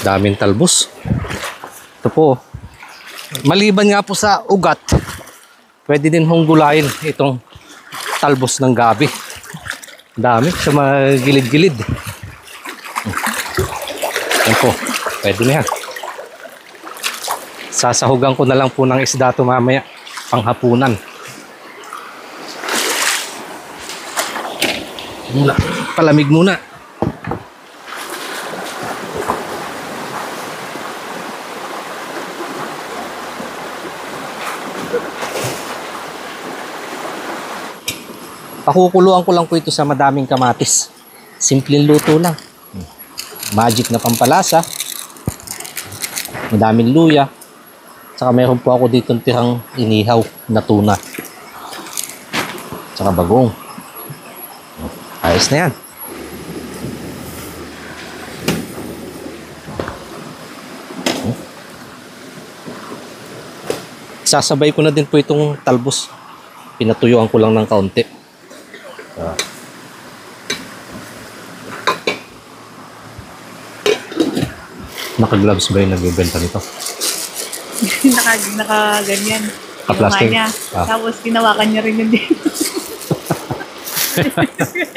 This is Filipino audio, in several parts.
Daming talbos. Ito po. Maliban nga po sa ugat, pwede din hong gulayin itong talbos ng gabi. Dami sa mga gilid-gilid. Yan po. Pwede na yan. Sasahugan ko na lang po ng isda ito mamaya. Panghapunan. Palamig muna. Pakukuluan ko lang po ito sa madaming kamatis. Simpleng luto lang. Magic na pampalasa. Madaming luya. Saka meron po ako dito tirang inihaw na tuna. Saka bagong. Ayos na yan. Sasabay ko na din po itong talbos. Pinatuyuan ko lang ng kaunti. Naka-gloves ba yung nagbibenta nito? Naka-ganyan. Ka-plastic? Niya. Tapos tinawakan niya rin yung dito.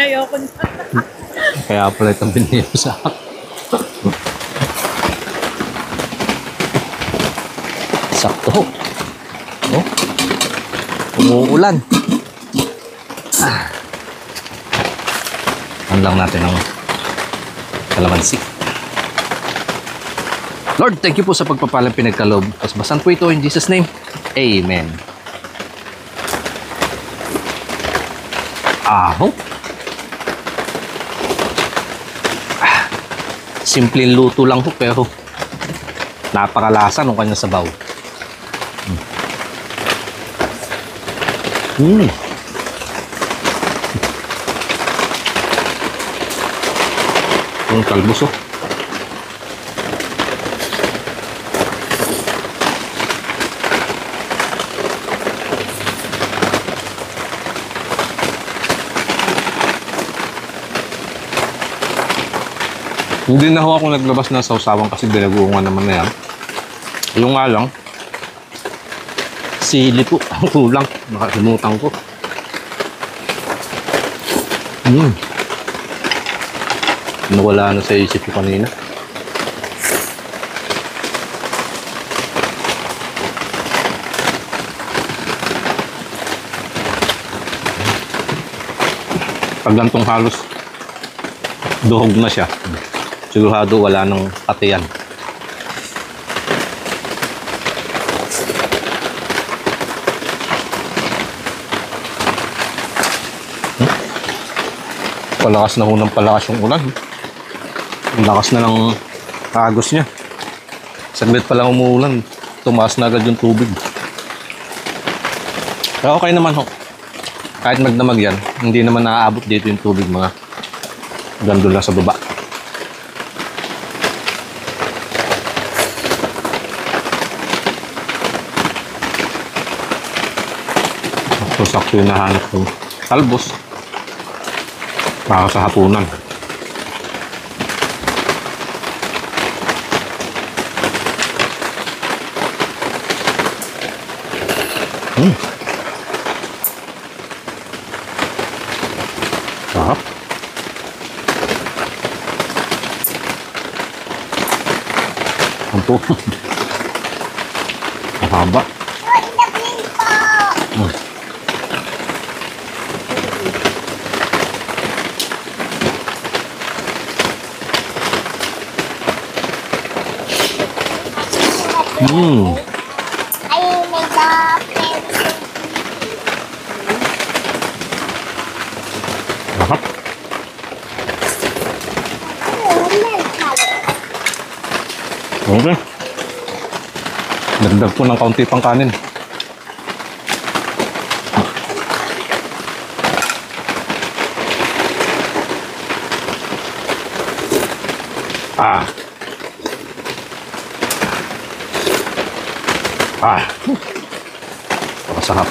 Ayoko na. Kaya pala itong binili mo sa akin. Sakto. Oh. Umuulan. Ano lang natin ang kalamansi. Lord, thank you po sa pagpapalang pinagkaloob. Pasbasan po ito in Jesus' name. Amen. Aho. Simpleng luto lang po pero napakalasa ng kanyang sabaw. Yung talbos oh. Hindi na ako naglabas ng sausawan kasi binaguungan naman na yan. Yung nga lang, sili po. Ang kulang. Nakalimutan ko. Nawala na sa isip ko kanina. Pag gantong halos duhog na siya, sigurado wala nang patiyan. Palakas na ho ng palakas yung ulan. Ang lakas na ng agos niya. Saglit pa lang umuulan, tumaas na agad yung tubig. Pero okay naman ho. Kahit magdamag yan, hindi naman naaabot dito yung tubig, mga gandun lang sa baba. So, sakto yung nahanap ng talbos para sa hapunan. Sarap. Ang po. Mahaba. Sarap. Okay. Dagdag po ng kaunti pang kanin. Napakasarap.